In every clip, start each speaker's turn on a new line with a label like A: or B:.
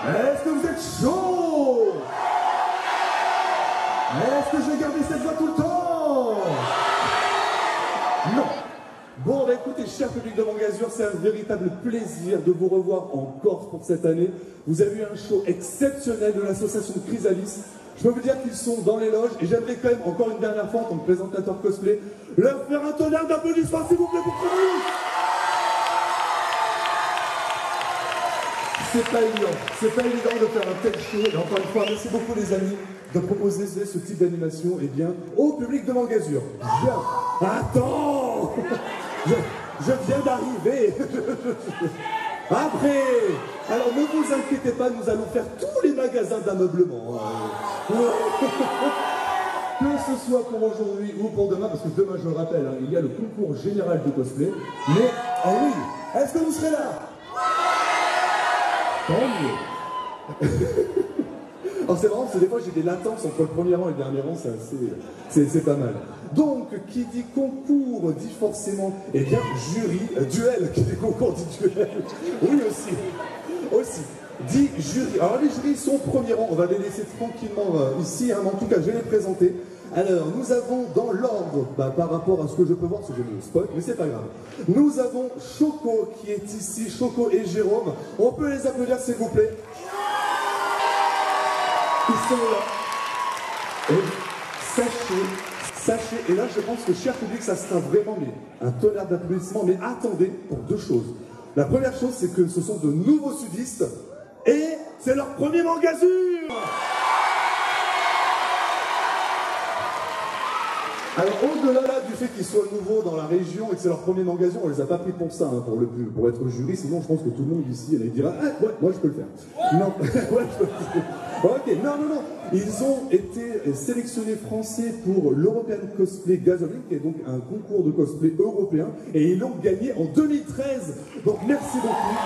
A: Est-ce que vous êtes chaud? Est-ce que je vais garder cette voix tout le temps? Non. Bon, bah écoutez, cher public de Mangazur, c'est un véritable plaisir de vous revoir en Corse pour cette année. Vous avez eu un show exceptionnel de l'association Chrysalis. Je peux vous dire qu'ils sont dans les loges et j'aimerais quand même, encore une dernière fois, en tant que présentateur cosplay, leur faire un tonnerre d'applaudissements, s'il vous plaît, pour Chrysalis. C'est pas évident de faire un tel show. Et encore une fois, merci beaucoup les amis de proposer ce type d'animation au public de Mangazur. Bien. Attends. Je viens d'arriver. Après, alors ne vous inquiétez pas, nous allons faire tous les magasins d'ameublement. Que ce soit pour aujourd'hui ou pour demain, parce que demain, je le rappelle, il y a le concours général de cosplay. Mais, ah oui, est-ce que vous serez là? Tant mieux. Alors c'est marrant parce que des fois j'ai des latences entre le premier rang et le dernier rang, c'est pas mal. Donc, qui dit concours dit forcément, eh bien, jury, duel, qui dit concours dit duel. Oui aussi, dit jury. Alors les jurys sont au premier rang, on va les laisser tranquillement ici, hein, mais en tout cas je vais les présenter. Alors, nous avons dans l'ordre, par rapport à ce que je peux voir, parce que je me spoil, mais c'est pas grave. Nous avons Choco qui est ici, Choco et Jérôme. On peut les applaudir s'il vous plaît. Ils sont là. Et sachez, et là je pense que cher public, ça sera vraiment un tonnerre d'applaudissements, mais attendez pour deux choses. La première chose, c'est que ce sont de nouveaux sudistes, et c'est leur premier Mangazur. Alors au-delà du fait qu'ils soient nouveaux dans la région et que c'est leur premier Mangazur, on les a pas pris pour ça, hein, pour être jury, sinon je pense que tout le monde ici allait dire ah, ouais, moi je peux le faire. Non, ouais, je peux le faire. Ok, non. Ils ont été sélectionnés français pour l'European Cosplay Gathering, qui est donc un concours de cosplay européen, et ils l'ont gagné en 2013. Donc merci beaucoup.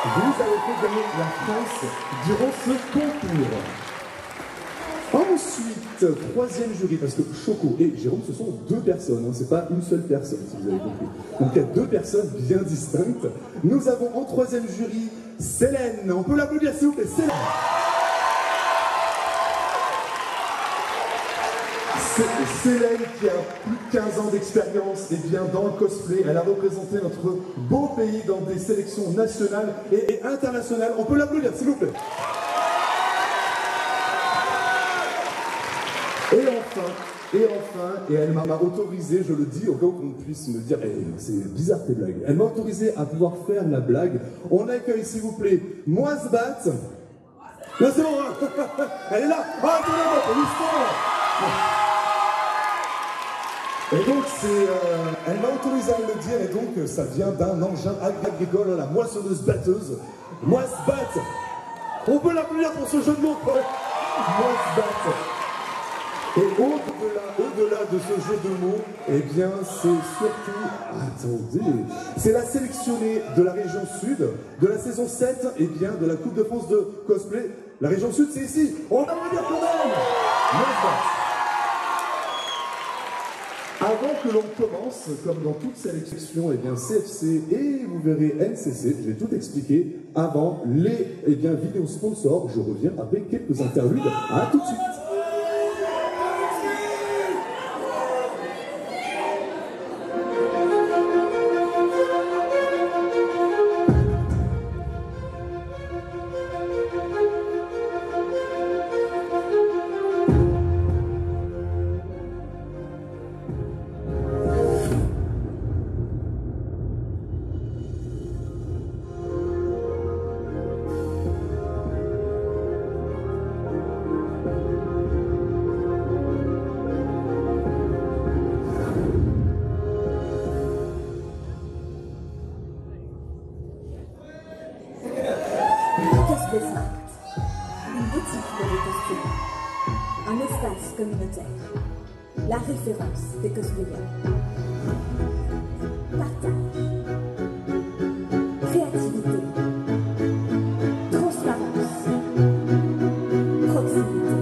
A: Vous avez fait gagner la France durant ce concours. Ensuite, troisième jury, parce que Choco et Jérôme, ce sont deux personnes, hein, c'est pas une seule personne, si vous avez compris. Donc il y a deux personnes bien distinctes. Nous avons en troisième jury Célène. On peut l'applaudir s'il vous plaît, Célène. Célène qui a plus de 15 ans d'expérience dans le cosplay. Elle a représenté notre beau pays dans des sélections nationales et internationales. On peut l'applaudir s'il vous plaît. Et elle m'a autorisé, je le dis au cas où on puisse me dire c'est bizarre tes blagues. Elle m'a autorisé à pouvoir faire la blague. On accueille s'il vous plaît Moisbat. Là c'est bon, hein. Elle est là. Ah, attendez, et donc elle m'a autorisé à le dire et donc ça vient d'un engin agricole, la moissonneuse batteuse. Moisbat. On peut l'applaudir pour ce jeu de mots. Moisbat. Et au-delà de ce jeu de mots, eh bien, c'est surtout... Attendez... C'est la sélectionnée de la région sud, de la saison 7, eh bien, de la Coupe de France de cosplay. La région sud, c'est ici. On va le dire quand même. Avant que l'on commence, comme dans toute sélection, eh bien, CFC et vous verrez NCC, j'ai tout expliqué, avant les vidéos sponsors, je reviens avec quelques interludes. À tout de suite.
B: Une boutique pour les costumes, un espace communautaire, la référence des cosplayers. Partage, créativité, transparence, proximité.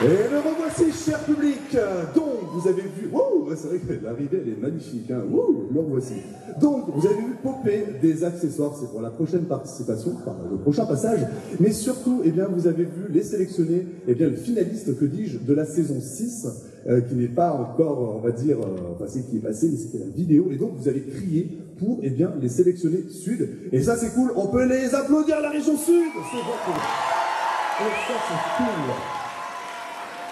A: Et le revoici, cher public. Donc, vous avez vu... Wow, c'est vrai que l'arrivée, elle est magnifique. Hein. Wow, le revoici. Donc, vous avez vu popper des accessoires. C'est pour la prochaine participation, enfin, le prochain passage. Mais surtout, eh bien, vous avez vu les sélectionnés, eh bien, le finaliste, que dis-je, de la saison 6, qui n'est pas encore, on va dire, enfin, c'est qui est passé, mais c'était la vidéo. Et donc, vous avez crié pour, eh bien, les sélectionnés sud. Et ça, c'est cool. On peut les applaudir à la région sud. C'est vrai. Et ça, c'est cool.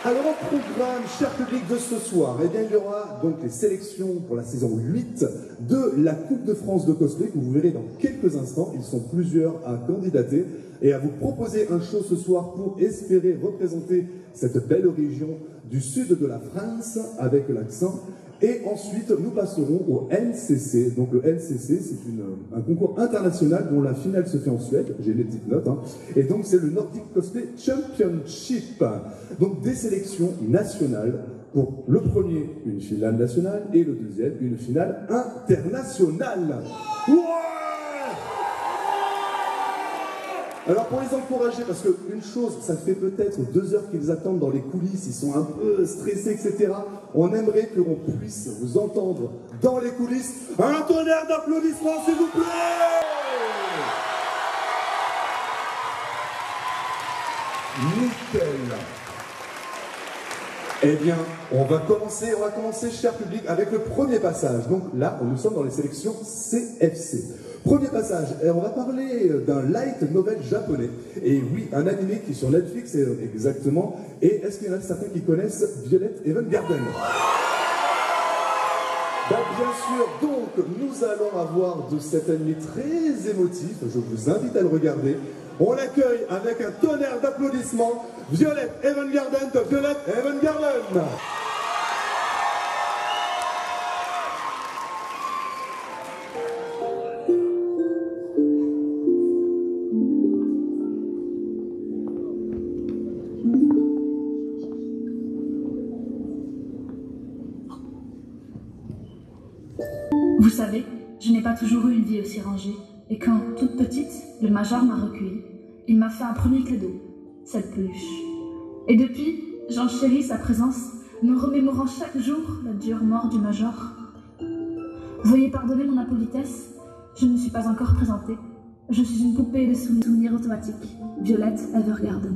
A: Alors, au programme, cher public, de ce soir, eh bien, il y aura donc les sélections pour la saison 8 de la Coupe de France de cosplay, que vous verrez dans quelques instants. Ils sont plusieurs à candidater et à vous proposer un show ce soir pour espérer représenter cette belle région du sud de la France avec l'accent. Et ensuite, nous passerons au NCC. Donc le NCC, c'est un concours international dont la finale se fait en Suède. J'ai mes petites notes. Hein. Et donc, c'est le Nordic Cosplay Championship. Donc, des sélections nationales. Pour le premier, une finale nationale. Et le deuxième, une finale internationale. Ouais! Alors pour les encourager, parce qu'une chose, ça fait peut-être 2 heures qu'ils attendent dans les coulisses, ils sont un peu stressés, etc. On aimerait que l'on puisse vous entendre dans les coulisses. Un tonnerre d'applaudissements, s'il vous plaît! Nickel! Eh bien, on va commencer, cher public, avec le premier passage. Donc là, nous sommes dans les sélections CFC. Premier passage, on va parler d'un light novel japonais. Et oui, un animé qui est sur Netflix, exactement. Et est-ce qu'il y en a certains qui connaissent Violet Evergarden? Ben, bien sûr, donc nous allons avoir de cet animé très émotif. Je vous invite à le regarder. On l'accueille avec un tonnerre d'applaudissements. Violet Evergarden de Violet Evergarden.
C: Vous savez, je n'ai pas toujours eu une vie aussi rangée. Et quand, toute petite, le Major m'a recueillie, il m'a fait un premier cadeau, cette peluche. Et depuis, j'enchéris sa présence, me remémorant chaque jour la dure mort du Major. Veuillez pardonner mon impolitesse, je ne me suis pas encore présentée. Je suis une poupée de souvenirs automatiques, Violet Evergarden.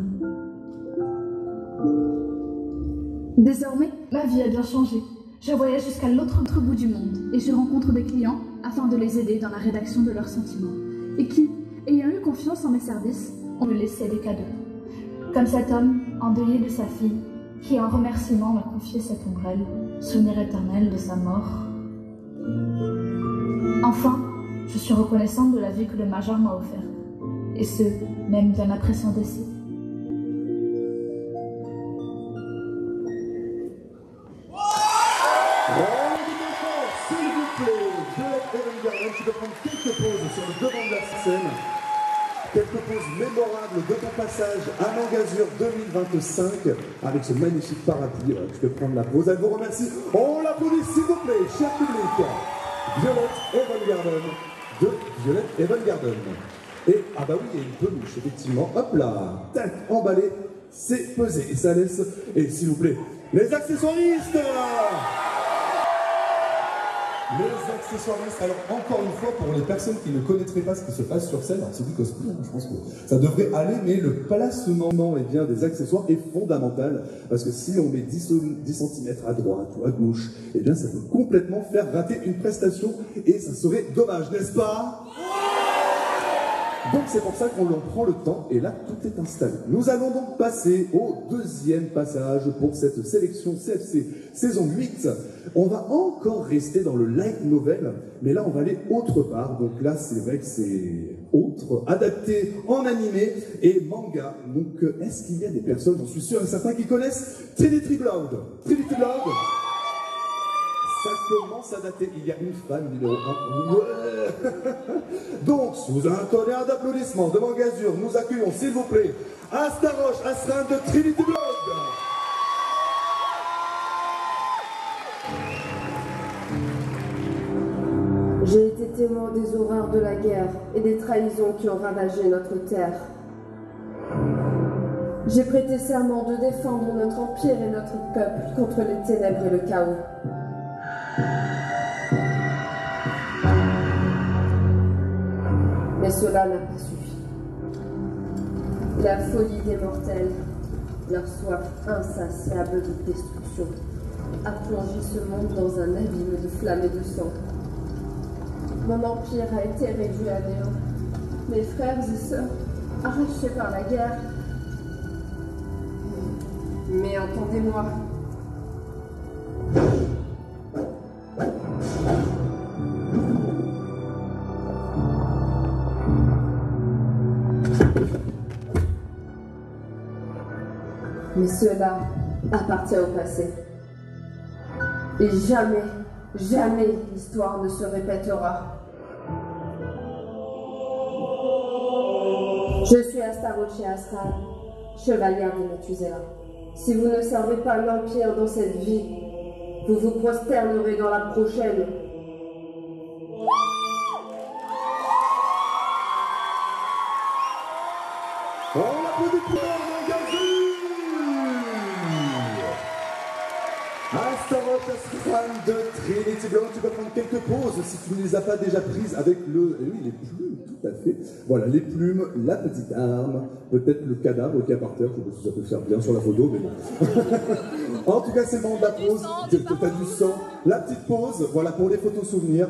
C: Désormais, ma vie a bien changé. Je voyage jusqu'à l'autre bout du monde et je rencontre des clients afin de les aider dans la rédaction de leurs sentiments. Et qui, ayant eu confiance en mes services, ont me laissé des cadeaux. Comme cet homme, endeuillé de sa fille, qui en remerciement m'a confié cette ombrelle, souvenir éternel de sa mort. Enfin, je suis reconnaissante de la vie que le Major m'a offerte, et ce, même bien après son décès.
A: Tu peux prendre quelques pauses sur le devant de la scène, quelques pauses mémorables de ton passage à Mangazur 2025 avec ce magnifique parapluie. Tu peux prendre la pause. Elle vous remercie. On l'applaudit s'il vous plaît, cher public. Violet Evergarden de Violet Evergarden. Et, ah bah oui, il y a une peluche, effectivement. Hop là, tac, emballé, c'est pesé. Et ça laisse, et s'il vous plaît, les accessoiristes. Les accessoiristes, alors encore une fois, pour les personnes qui ne connaîtraient pas ce qui se passe sur scène, alors c'est du cosplay, je pense que ça devrait aller, mais le placement eh bien, des accessoires est fondamental, parce que si on met 10 cm à droite ou à gauche, eh bien ça peut complètement faire rater une prestation, et ça serait dommage, n'est-ce pas? Donc c'est pour ça qu'on en prend le temps, et là tout est installé. Nous allons donc passer au deuxième passage pour cette sélection CFC saison 8. On va encore rester dans le light novel, mais là on va aller autre part. Donc là c'est vrai que c'est autre, adapté en animé et manga. Donc est-ce qu'il y a des personnes, j'en suis sûr et certain, qui connaissent Trinity Blood? Trinity Blood, ça commence à dater. Il y a une fan numéro 1. Ouais. Donc, sous un tonnerre d'applaudissements de Mangazur, nous accueillons, s'il vous plaît, Astaroche Asrin de Trinity Blood.
D: J'ai été témoin des horreurs de la guerre et des trahisons qui ont ravagé notre terre. J'ai prêté serment de défendre notre empire et notre peuple contre les ténèbres et le chaos. Mais cela n'a pas suffi. La folie des mortels, leur soif insatiable de destruction, a plongé ce monde dans un abîme de flammes et de sang. Mon empire a été réduit à néant. Mes frères et sœurs, arrachés par la guerre. Mais entendez-moi. Mais cela appartient au passé. Et jamais, jamais l'histoire ne se répétera. Je suis Astaroth Astral, chevalière de Methuselah. Si vous ne servez pas l'Empire dans cette vie, vous vous prosternerez dans la prochaine.
A: On applaudit pour Mangazur. Astaroth Astral de Trinity Blood, tu peux prendre quelques pauses si tu ne les as pas déjà prises avec le... Oui, les plumes, tout à fait. Voilà, les plumes, la petite arme, peut-être le cadavre qui est par terre, je sais pas si ça peut faire bien sur la photo, mais bon. En tout cas, c'est le moment de la pause, t'as du sang, la petite pause, voilà, pour les photos souvenirs.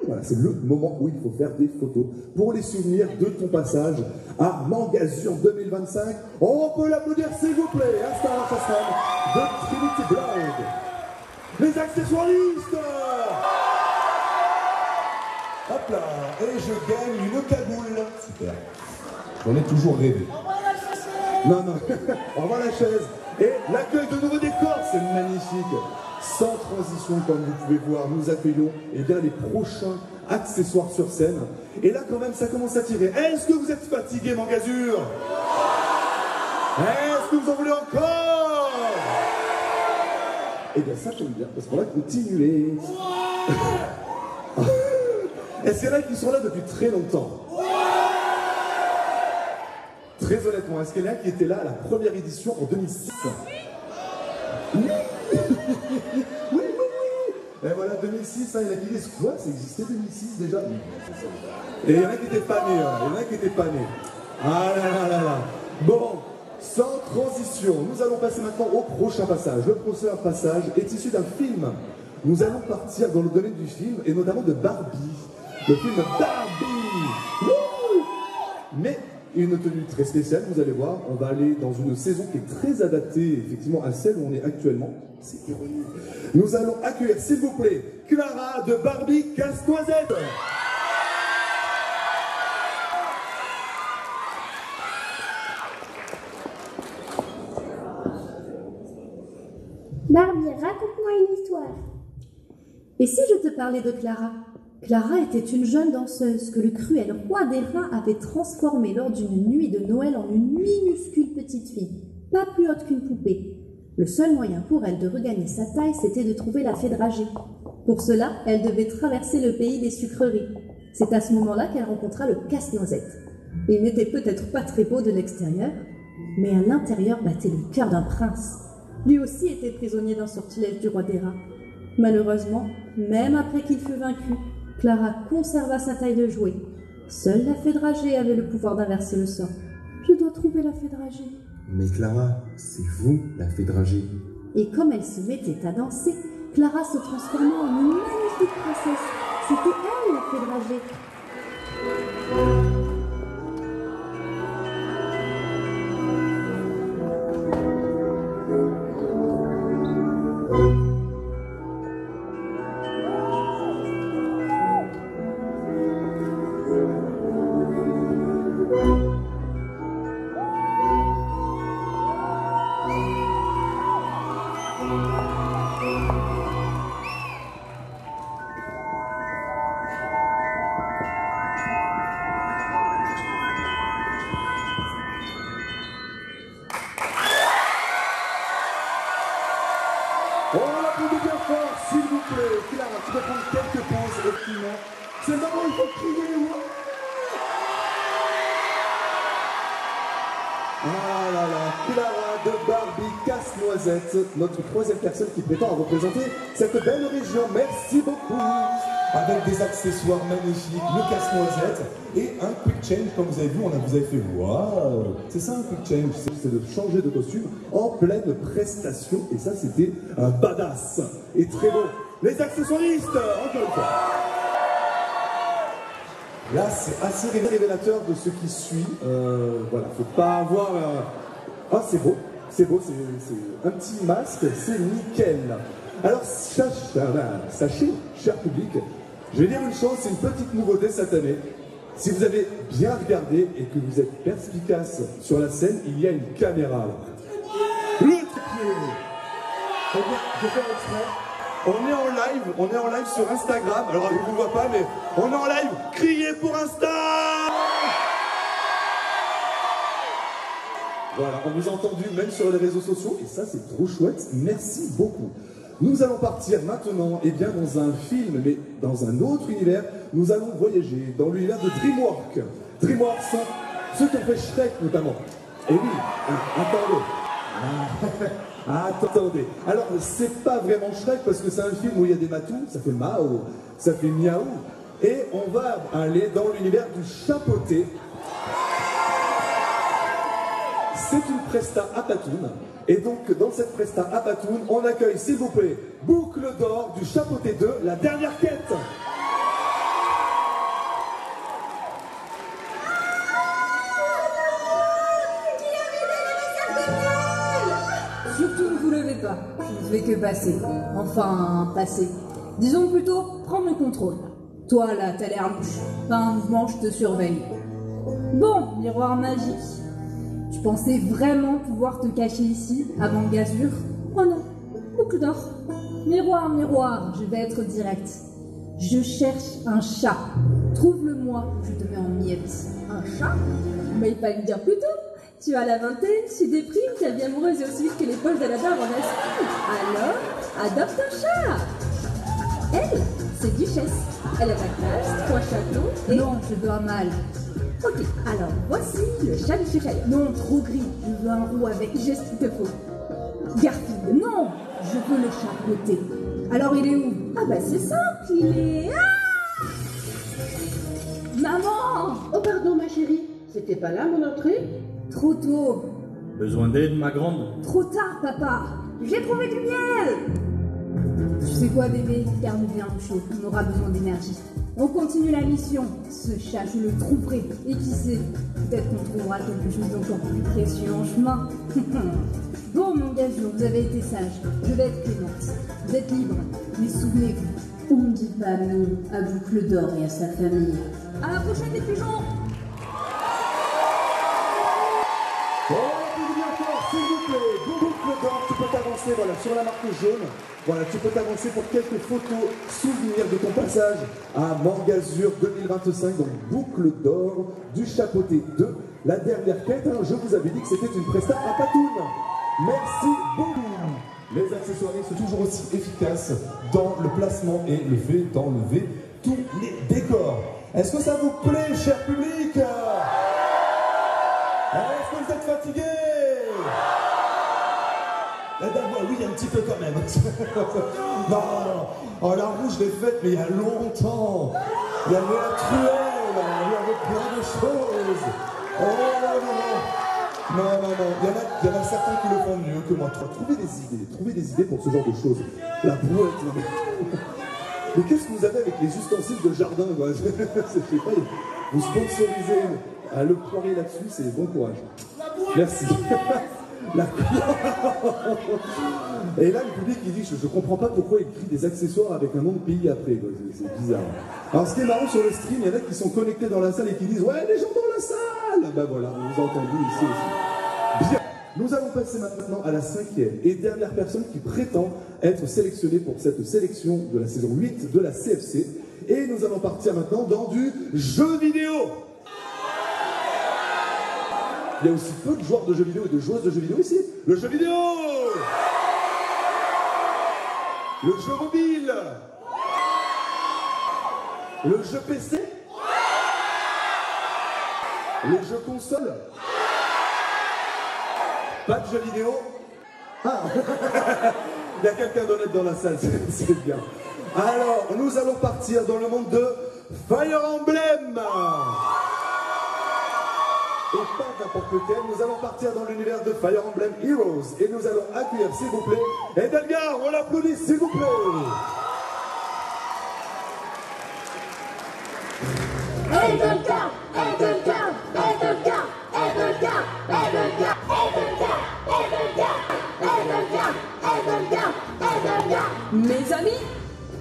A: Voilà, c'est le moment où il faut faire des photos pour les souvenirs de ton passage à Mangazur 2025. On peut l'applaudir s'il vous plaît, Astaroth Astral de Trinity Blood. Les accessoiristes. Hop là, et je gagne une cagoule. Super. J'en ai toujours rêvé. Non, non, au revoir la chaise. Et l'accueil de nouveau décor, c'est magnifique. Sans transition, comme vous pouvez voir, nous accueillons les prochains accessoires sur scène. Et là, quand même, ça commence à tirer. Est-ce que vous êtes fatigué, Mangazur? Est-ce que vous en voulez encore? Eh bien, ça tombe bien, parce qu'on va continuer. Est-ce qu'il y en a qui sont là depuis très longtemps? Très honnêtement, est-ce qu'il y en a qui étaient là à la première édition en 2006? Oui. Oui. Et voilà, 2006, hein, il y en a qui disent quoi? Ça existait 2006 déjà? Et il y en a qui n'étaient pas nés, hein. Il y en a qui n'étaient pas nés. Ah là là là. Bon, sans transition, nous allons passer maintenant au prochain passage. Le prochain passage est issu d'un film. Nous allons partir dans le domaine du film, et notamment de Barbie. Le film Barbie. Wouh. Mais une tenue très spéciale, vous allez voir, on va aller dans une saison qui est très adaptée effectivement à celle où on est actuellement. C'est ironique. Nous allons accueillir, s'il vous plaît, Clara de Barbie Casse-Noisette.
E: Barbie, raconte-moi une histoire. Et si je te parlais de Clara? Clara était une jeune danseuse que le cruel roi des reins avait transformée lors d'une nuit de Noël en une minuscule petite fille, pas plus haute qu'une poupée. Le seul moyen pour elle de regagner sa taille, c'était de trouver la fée dragée. Pour cela, elle devait traverser le pays des sucreries. C'est à ce moment-là qu'elle rencontra le casse-noisette. Il n'était peut-être pas très beau de l'extérieur, mais à l'intérieur battait le cœur d'un prince. Lui aussi était prisonnier d'un sortilège du roi des rats. Malheureusement, même après qu'il fut vaincu, Clara conserva sa taille de jouet. Seule la fée dragée avait le pouvoir d'inverser le sort. Je dois trouver la fée dragée.
F: Mais Clara, c'est vous, la fée dragée.
E: Et comme elle se mettait à danser, Clara se transforma en une magnifique princesse. C'était elle, la fée dragée.
A: On l'applaudit bien fort, s'il vous plaît. Clara, tu peux prendre quelques pauses, effectivement. C'est le moment où il faut crier. Ouais. Ah là là. Clara de Barbie Casse-Noisette, notre troisième personne qui prétend à représenter cette belle région. Merci beaucoup. Avec des accessoires magnifiques, le casse-noisette et un quick change, comme vous avez vu, vous avez fait waouh. C'est ça un quick change, c'est de changer de costume en pleine prestation. Et ça, c'était un badass et très beau. Les accessoiristes, encore une fois. Là, c'est assez révélateur de ce qui suit. Voilà, faut pas avoir... Ah, c'est beau, c'est beau, c'est un petit masque, c'est nickel. Alors, sachez, cher public, je vais dire une chose, c'est une petite nouveauté cette année. Si vous avez bien regardé et que vous êtes perspicace sur la scène, il y a une caméra. Le tripier. Eh bien, je fais exprès. On est en live sur Instagram. Alors, je ne vous vois pas, mais on est en live. Criez pour Insta! Voilà, on vous a entendu même sur les réseaux sociaux, et ça, c'est trop chouette. Merci beaucoup. Nous allons partir maintenant, eh bien, dans un film, mais dans un autre univers. Nous allons voyager dans l'univers de DreamWorks. DreamWorks sont ceux qui ont fait Shrek, notamment. Et oui, attendez. Alors, c'est pas vraiment Shrek, parce que c'est un film où il y a des matous, ça fait Mao, ça fait Miaou. Et on va aller dans l'univers du chapeauté. C'est une presta à Patoun. Et donc, dans cette presta à Patoun, on accueille, s'il vous plaît, Boucle d'or du Chapeauté 2, la dernière quête.
G: Surtout ne vous levez pas, je ne fais que passer. Enfin, passer. Disons plutôt prendre le contrôle. Toi là, t'as l'air louche. Pas un mouvement, je te surveille. Bon, miroir magique. Tu pensais vraiment pouvoir te cacher ici, à Mangazur? Oh non, boucle d'or. Miroir, miroir, je vais être direct. Je cherche un chat. Trouve-le-moi, je te mets en miettes.
D: Un chat? Mais il fallait me dire plus tôt. Tu as la vingtaine, tu déprimes, tu es bien amoureuse et aussi vite que les poches de la dame en aspirent. Alors, adopte un chat. Elle, c'est Duchesse. Elle a ta classe, 3 châteaux et...
G: Non, je veux un mâle.
D: Ok, alors voici le chat du Cheshire.
G: Non, trop gris, je veux un roux avec
D: J'ai ce qu'il te faut.
G: Garfield. Non, je veux le chapeauté. Alors il est où?
D: Ah bah c'est simple, il est... Ah
G: Maman!
H: Oh pardon ma chérie, c'était pas là mon entrée?
G: Trop tôt.
I: Besoin d'aide, ma grande?
G: Trop tard, papa. J'ai trouvé du miel. Tu sais quoi, bébé? Garde bien au chaud. On aura besoin d'énergie. On continue la mission. Ce chat, je le trouverai. Et qui sait, peut-être qu'on trouvera quelque chose d'encore plus précieux en chemin. Bon, mon gazon, vous avez été sage. Je vais être clémente. Vous êtes libre. Mais souvenez-vous, on ne dit pas non à Boucle d'or et à sa famille. À la prochaine, les pigeons!
A: Bon, bien encore, s'il vous plaît, Boucle d'or, tu peux t'avancer, voilà, sur la marque jaune. Voilà, tu peux t'avancer pour quelques photos souvenirs de ton passage à Mangazur 2025, donc Boucle d'or du Chapeauté 2. La dernière quête, hein, je vous avais dit que c'était une presta à Patoun. Merci beaucoup. Les accessoiristes sont toujours aussi efficaces dans le placement et le fait d'enlever tous les décors. Est-ce que ça vous plaît, cher public? Est-ce que vous êtes fatigué? Eh ben oui, un petit peu quand même. Non. Oh, la rouge, je l'ai faite, mais il y a longtemps. Il y avait la truelle, il y avait plein de choses. Oh non. Il y en a certains qui le font mieux que moi. Trouvez des idées pour ce genre de choses. La brouette, non mais qu'est-ce que vous avez avec les ustensiles de jardin, quoi? Je sais pas, vous sponsorisez le poirier là-dessus, c'est bon courage. Merci. Et là, le public, il dit, je comprends pas pourquoi il crie des accessoires avec un nom de pays après, c'est bizarre. Alors, ce qui est marrant sur le stream, il y en a qui sont connectés dans la salle et qui disent, ouais, les gens dans la salle! Ben voilà, on vous a entendu ici aussi. Bien, nous allons passer maintenant à la 5e et dernière personne qui prétend être sélectionnée pour cette sélection de la saison 8 de la CFC. Et nous allons partir maintenant dans du jeu vidéo. Il y a aussi peu de joueurs de jeux vidéo et de joueuses de jeux vidéo ici. Le jeu vidéo! Le jeu mobile! Le jeu PC? Le jeu console? Pas de jeux vidéo? Ah. Il y a quelqu'un d'honnête dans la salle, c'est bien. Alors, nous allons partir dans le monde de Fire Emblem. Et pas n'importe lequel, nous allons partir dans l'univers de Fire Emblem Heroes. Et nous allons accueillir, s'il vous plaît, Edelgard, on l'applaudit, s'il vous plaît.
B: Edelgard, Edelgard, Edelgard, Edelgard, Edelgard, Edelgard, Edelgard, Edelgard, Edelgard.
D: Mes amis,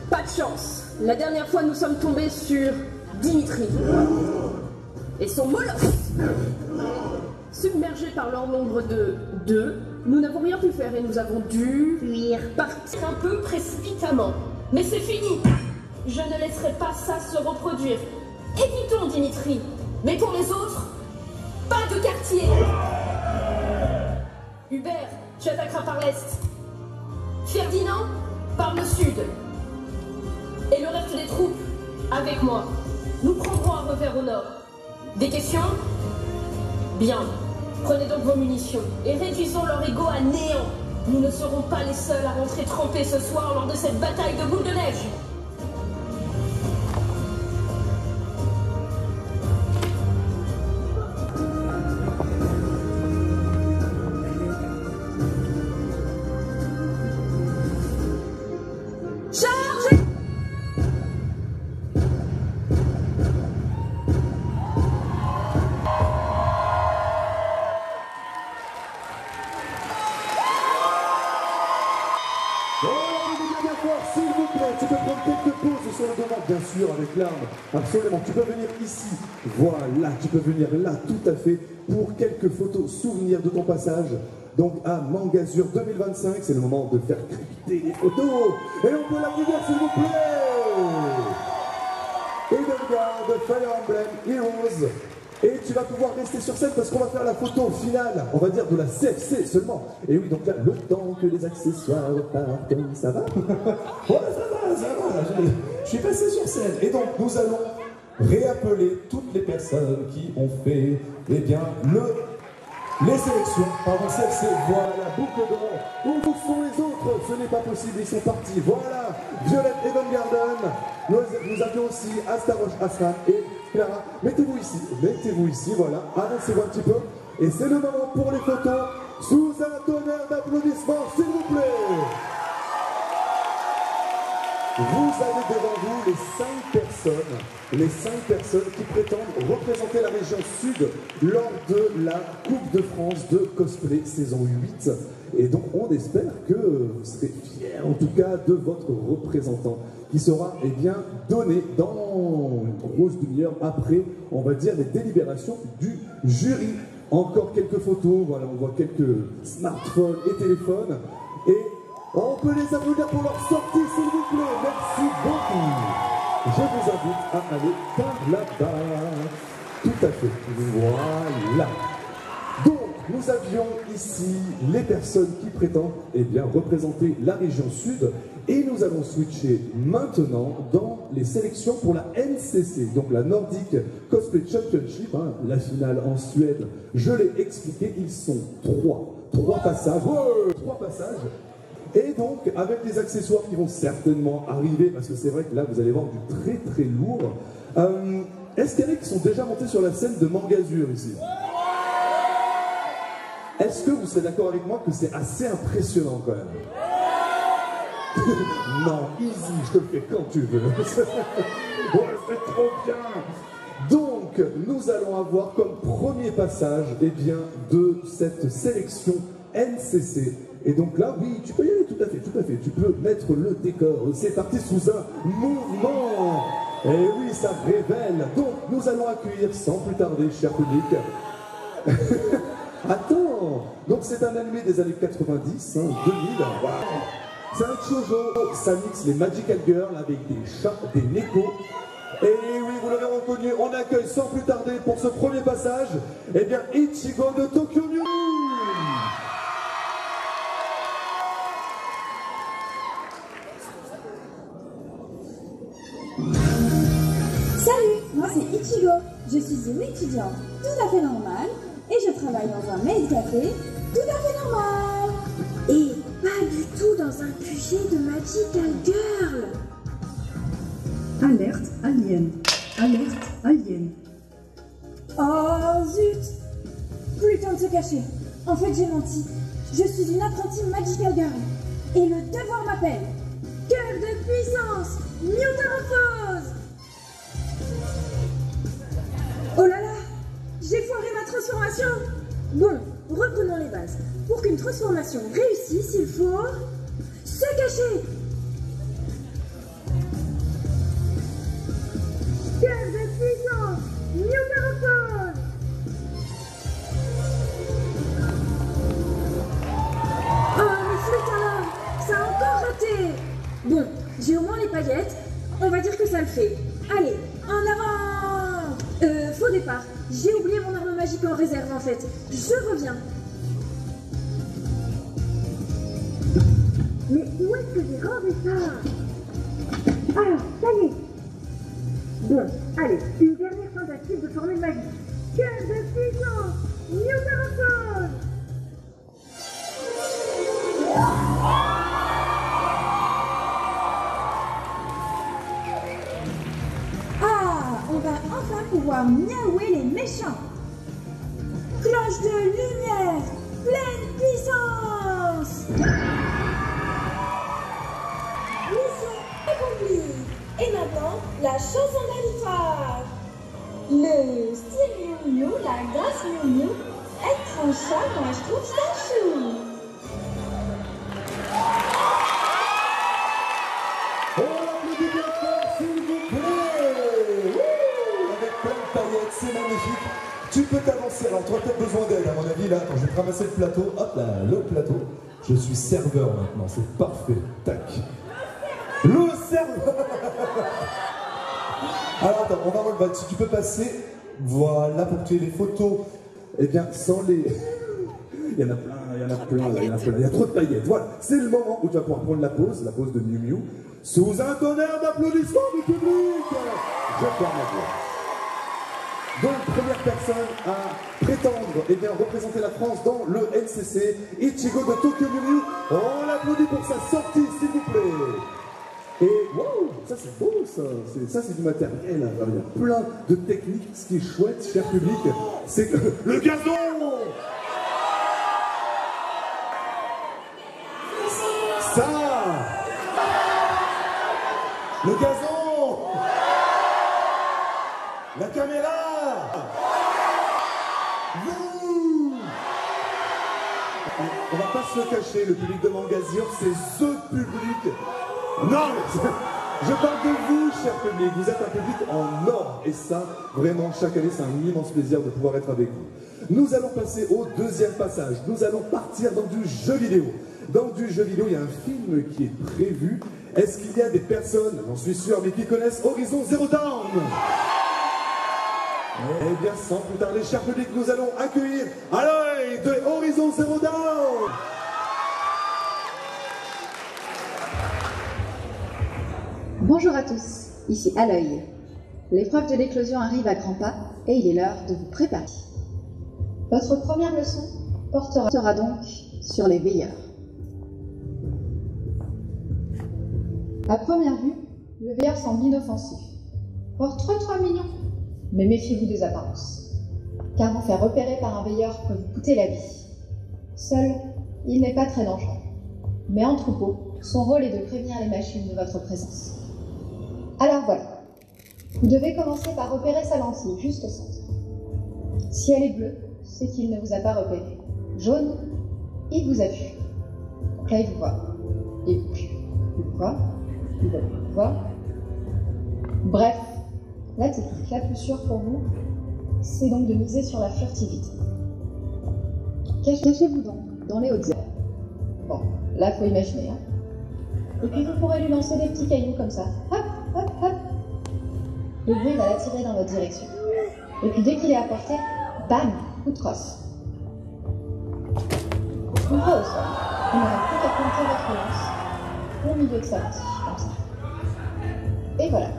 D: pas de chance. La dernière fois, nous sommes tombés sur Dimitri et son molosse. Submergés par leur nombre de 2, nous n'avons rien pu faire et nous avons dû partir un peu précipitamment.
C: Mais c'est fini. Je ne laisserai pas ça se reproduire. Évitons Dimitri. Mais pour les autres, pas de quartier. Hubert, tu attaqueras par l'est. Ferdinand, par le sud. Et le reste des troupes, avec moi. Nous prendrons un revers au nord. Des questions? Bien. Prenez donc vos munitions et réduisons leur ego à néant. Nous ne serons pas les seuls à rentrer trempés ce soir lors de cette bataille de boules de neige.
A: S'il vous plaît, tu peux prendre quelques pauses sur le devant, bien sûr, avec l'arme. Absolument, tu peux venir ici. Voilà, tu peux venir là, tout à fait, pour quelques photos souvenirs de ton passage. Donc à Mangazur 2025, c'est le moment de faire crépiter les photos. Et on peut l'applaudir, s'il vous plaît. Edelgard de Fire Emblem Heroes. Et tu vas pouvoir rester sur scène parce qu'on va faire la photo finale, on va dire de la CFC seulement. Et oui, donc là, le temps que les accessoires partent, ça va? Ouais, ça va, je suis passé sur scène. Et donc, nous allons réappeler toutes les personnes qui ont fait, eh bien, les sélections. Pardon, CFC, voilà, boucle d'or. Où sont les autres? Ce n'est pas possible, ils sont partis. Voilà, Violette Evengarden. Nous avions aussi Astaroche Aslan et Clara. Mettez-vous ici, voilà. Avancez-vous un petit peu. Et c'est le moment pour les photos sous un tonnerre d'applaudissements, s'il vous plaît. Vous avez devant vous les 5 personnes qui prétendent représenter la région sud lors de la Coupe de France de cosplay saison 8. Et donc on espère que vous serez fiers en tout cas de votre représentant qui sera eh bien, donné dans une grosse demi-heure après, on va dire, les délibérations du jury. Encore quelques photos, voilà, on voit quelques smartphones et téléphones. Et on peut les applaudir pour leur sortie, s'il vous plaît. Merci beaucoup. Je vous invite à aller par là-bas. Tout à fait. Voilà. Donc, nous avions ici les personnes qui prétendent eh bien, représenter la région sud. Et nous allons switcher maintenant dans les sélections pour la NCC, donc la Nordic Cosplay Championship, hein, la finale en Suède. Je l'ai expliqué, ils sont 3 passages. Ouais, 3 passages. Et donc, avec les accessoires qui vont certainement arriver, parce que c'est vrai que là, vous allez voir du très très lourd. Est-ce qu'il y en a qui sont déjà montés sur la scène de Mangazur ici? Est-ce que vous serez d'accord avec moi que c'est assez impressionnant quand même? Non, easy, je te le fais quand tu veux. Ouais, c'est trop bien. Donc, nous allons avoir comme premier passage eh bien, de cette sélection NCC. Et donc là, oui, tu peux y aller, tout à fait. Tu peux mettre le décor. C'est parti sous un mouvement. Et oui, ça révèle. Donc, nous allons accueillir sans plus tarder, cher public. Attends, donc c'est un animé des années 90, hein, 2000. Wow. C'est un shoujo, ça mixe les Magical Girls avec des chats, des nekos. Et oui, vous l'avez reconnu, on accueille sans plus tarder pour ce premier passage, eh bien, Ichigo de Tokyo New.
J: Salut, moi c'est Ichigo. Je suis une étudiante tout à fait normale et je travaille dans un maid café tout à fait normal. Et pas du tout dans un QG de Magical Girl.
K: Alerte alien. Alerte alien.
J: Oh zut! Plus le temps de se cacher. En fait, j'ai menti. Je suis une apprentie Magical Girl. Et le devoir m'appelle. Cœur de puissance! Métamorphose! Oh là là! J'ai foiré ma transformation! Bon, reprenons les bases. Pour qu'une transformation réussisse, il faut... se cacher! Cœur de puissance! Métamorphose! Oh, mais flûte alors! Ça a encore raté! Bon, j'ai au moins les paillettes. On va dire que ça le fait. Allez, en avant! Faux départ. J'ai oublié mon arme magique en réserve en fait. Je reviens. Mais où est-ce que j'ai rangé ça? Alors, ça y est. Bon, allez, une dernière tentative de formule magique. Cœur de puissance! Métamorphose! Ah, on va enfin pouvoir miaouer les méchants. Cloche de lumière, pleine puissance. Mission accomplie. Et maintenant, la chanson de la victoire. Le style Miu Miu, la grâce Miu Miu, être un chat, moi je trouve ça chou.
A: On l'applaudit bien fort, s'il vous plaît. Avec plein de paillettes, c'est magnifique. Tu peux t'avancer. Alors, tu as peut-être besoin d'aide, à mon avis, là. Quand je vais te ramasser le plateau, hop là, le plateau. Je suis serveur maintenant, c'est parfait. Tac. Le serveur. Alors, attends, on va remettre. Si tu peux passer, voilà, pour que tu aies les photos. Eh bien, sans les... Il y en a plein, il y en a plein, là, il y en a plein. Il y a trop de paillettes. Voilà, c'est le moment où tu vas pouvoir prendre la pause de Miu Miu, sous un tonnerre d'applaudissements du public. Je ferme la voix. Donc, première personne à prétendre et bien, représenter la France dans le NCC, Ichigo de Tokyo Miu Miu. On l'applaudit pour sa sortie, s'il vous plaît. Et wow, ça c'est beau, ça c'est du matériel. Il y a plein de techniques. Ce qui est chouette, cher public, c'est que le gazon. Ça, le gazon, la caméra, vous. On va pas se le cacher, le public de Mangazir, c'est ce public. Non, je parle de vous, cher public. Vous êtes un public en or. Et ça, vraiment, chaque année, c'est un immense plaisir de pouvoir être avec vous. Nous allons passer au deuxième passage. Nous allons partir dans du jeu vidéo. Dans du jeu vidéo, il y a un film qui est prévu. Est-ce qu'il y a des personnes, j'en suis sûr, mais qui connaissent Horizon Zero Dawn? Eh bien, sans plus tarder, cher public, nous allons accueillir Aloy de Horizon Zero Dawn.
L: Bonjour à tous, ici Aloy. L'épreuve de l'éclosion arrive à grands pas et il est l'heure de vous préparer. Votre première leçon portera donc sur les veilleurs. À première vue, le veilleur semble inoffensif, voire très mignon. Mais méfiez-vous des apparences, car vous faire repérer par un veilleur peut vous coûter la vie. Seul, il n'est pas très dangereux. Mais en troupeau, son rôle est de prévenir les machines de votre présence. Alors voilà, vous devez commencer par repérer sa lentille, juste au centre. Si elle est bleue, c'est qu'il ne vous a pas repéré. Jaune, il vous a vu. Donc là, il vous voit. Il vous voit. Il vous voit. Bref, la technique la plus sûre pour vous, c'est donc de miser sur la furtivité. Cachez-vous donc dans les hautes herbes. Bon, là, il faut imaginer. Hein. Et puis vous pourrez lui lancer des petits cailloux comme ça. Hop, hop, hop. Le bruit va l'attirer dans votre direction. Et puis dès qu'il est à portée, bam, coup de crosse. Une fois au sol, vous n'aurez plus qu'à planter votre lance au milieu de sa lentille, comme ça. Et voilà,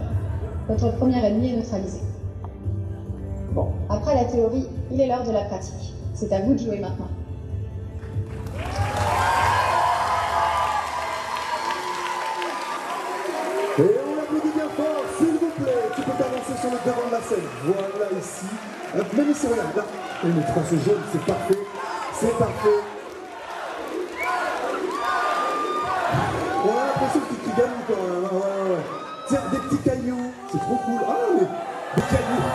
L: votre premier ennemi est neutralisé. Bon, après la théorie, il est l'heure de la pratique. C'est à vous de jouer maintenant.
A: scène. Voilà ici. Même ici, regarde, là. On met ce jaune, c'est parfait. C'est parfait. On a l'impression qu'ils gagnent quand même. Ouais. Tiens, des petits cailloux. C'est trop cool. Ah, mais des cailloux.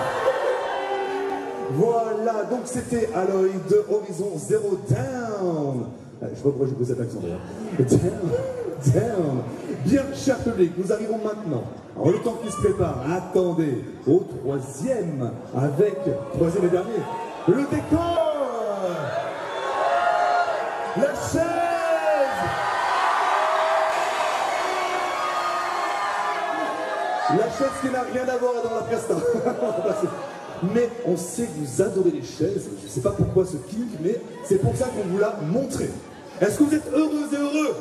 A: Voilà, donc c'était Aloy de Horizon Zero Dawn. Je sais pas pourquoi j'ai posé cet accent d'ailleurs. Down. Bien, cher public, nous arrivons maintenant. Alors, le temps qui se prépare, attendez, au troisième et dernier, le décor, la chaise, qui n'a rien à voir dans la presta. Mais on sait que vous adorez les chaises, je ne sais pas pourquoi ce kink, mais c'est pour ça qu'on vous l'a montré. Est-ce que vous êtes heureux et heureux?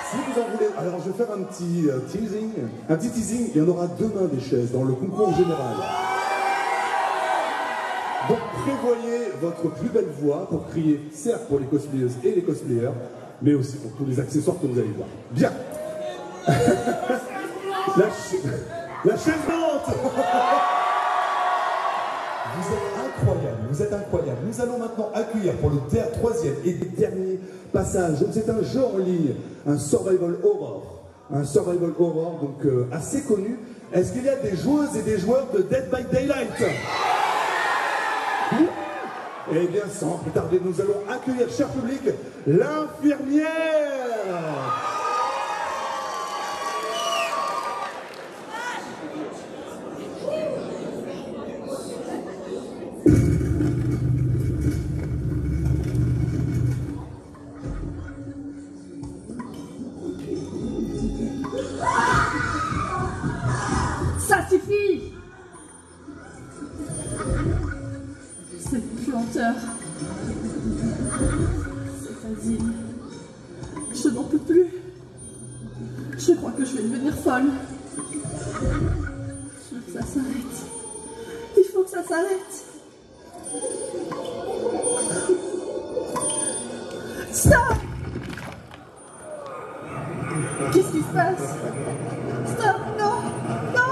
A: Si vous en voulez, alors je vais faire un petit teasing, il y en aura demain des chaises dans le concours général. Donc prévoyez votre plus belle voix pour crier, certes pour les cosplayeuses et les cosplayers, mais aussi pour tous les accessoires que vous allez voir. Bien. La chaise monte. Vous êtes incroyable. Nous allons maintenant accueillir pour le troisième et dernier passage. Donc c'est un jeu en ligne, un survival horror. Donc assez connu. Est-ce qu'il y a des joueuses et des joueurs de Dead by Daylight? Eh bien, sans plus tarder, nous allons accueillir, cher public, l'infirmière.
C: Ça suffit! Cette puanteur. Cet asile. Je n'en peux plus. Je crois que je vais devenir folle. Je veux que ça s'arrête. Il faut que ça s'arrête. Stop! Qu'est-ce qui se passe? Stop! Non! Non!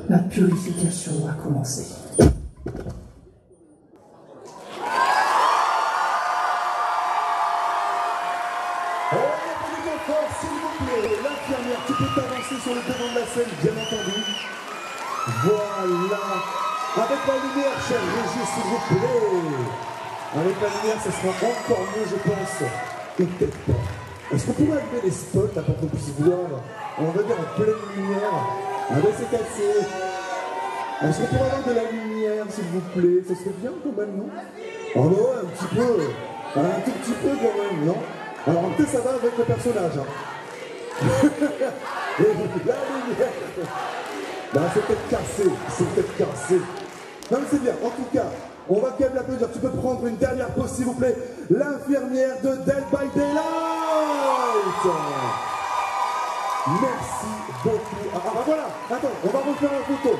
K: La purification a commencé.
A: L'infirmière, tu peux t'avancer sur le devant de la scène, bien entendu. Voilà. Avec la lumière, cher Régis, s'il vous plaît. Avec la lumière, ce sera encore mieux, je pense. Et peut-être pas. Est-ce qu'on pourrait allumer les spots là pour qu'on puisse voir, on va dire en pleine lumière? Ah ben c'est cassé. Est-ce qu'on pourrait avoir de la lumière, s'il vous plaît? Ça serait bien quand même, non? Oh non, un petit peu. Un tout petit peu quand même, non? Alors peut-être ça va avec le personnage. Hein. La lumière. Ben, c'est peut-être cassé. Non mais c'est bien, en tout cas, on va quand même l'applaudir. Tu peux prendre une dernière pause, s'il vous plaît. L'infirmière de Dead by Daylight. Merci beaucoup. Ah ben voilà, attends, on va refaire la photo.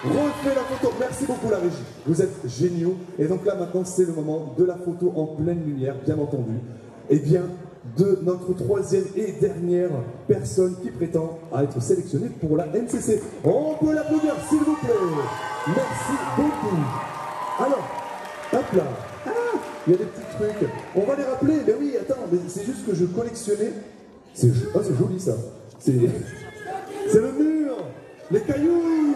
A: Refais la photo. Merci beaucoup la régie. Vous êtes géniaux. Et donc là maintenant, c'est le moment de la photo en pleine lumière, bien entendu. Et bien, de notre troisième et dernière personne qui prétend à être sélectionnée pour la NCC. On peut l'applaudir, s'il vous plaît. Merci beaucoup. Alors, hop là. Ah, il y a des petits trucs. On va les rappeler. Mais oui, attends, mais c'est juste que je collectionnais. C'est joli ça. C'est le mur, les cailloux.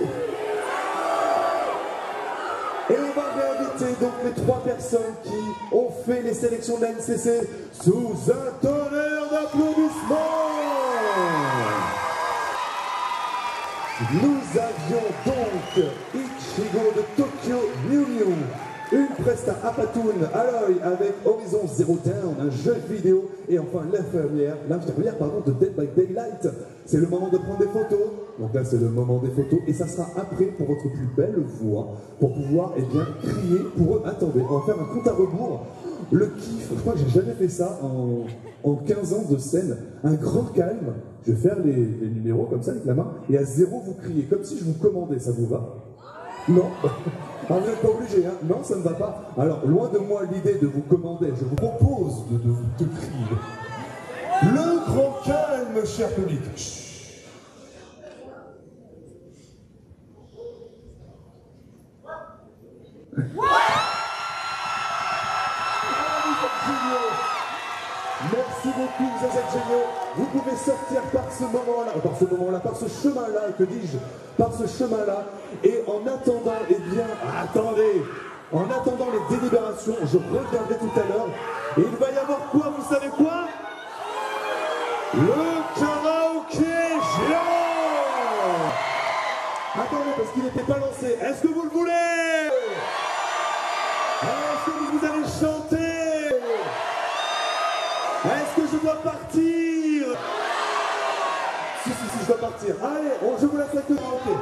A: Et on va réinviter donc les 3 personnes qui ont fait les sélections de la NCC sous un tonnerre d'applaudissements. Nous avions donc Ichigo de Tokyo Mew Mew. Une presta Apatoon Alloy avec Horizon Zero Dawn, un jeu vidéo. Et enfin l'infirmière de Dead by Daylight. C'est le moment de prendre des photos. Donc là c'est le moment des photos et ça sera après pour votre plus belle voix, pour pouvoir crier pour eux. Attendez, on va faire un compte à rebours. Le kiff, je crois que j'ai jamais fait ça en 15 ans de scène. Un grand calme, je vais faire les numéros comme ça avec la main et à 0 vous criez, comme si je vous commandais, ça vous va? Non. Alors vous n'êtes pas obligé, hein? Non, ça ne va pas. Alors, loin de moi l'idée de vous commander, je vous propose de crier. Le grand calme, cher public. Chut. Merci beaucoup, vous êtes géniaux. Vous pouvez sortir par ce chemin-là, que dis-je, par ce chemin-là. Et en attendant, attendez, en attendant les délibérations, je reviendrai tout à l'heure. Et il va y avoir quoi, vous savez quoi? Le karaoké géant. Attendez, parce qu'il n'était pas lancé. Est-ce que vous le voulez? Est-ce que vous allez chanter? Est-ce que je dois partir? Si, je dois partir. Allez, je vous laisse avec le karaoké.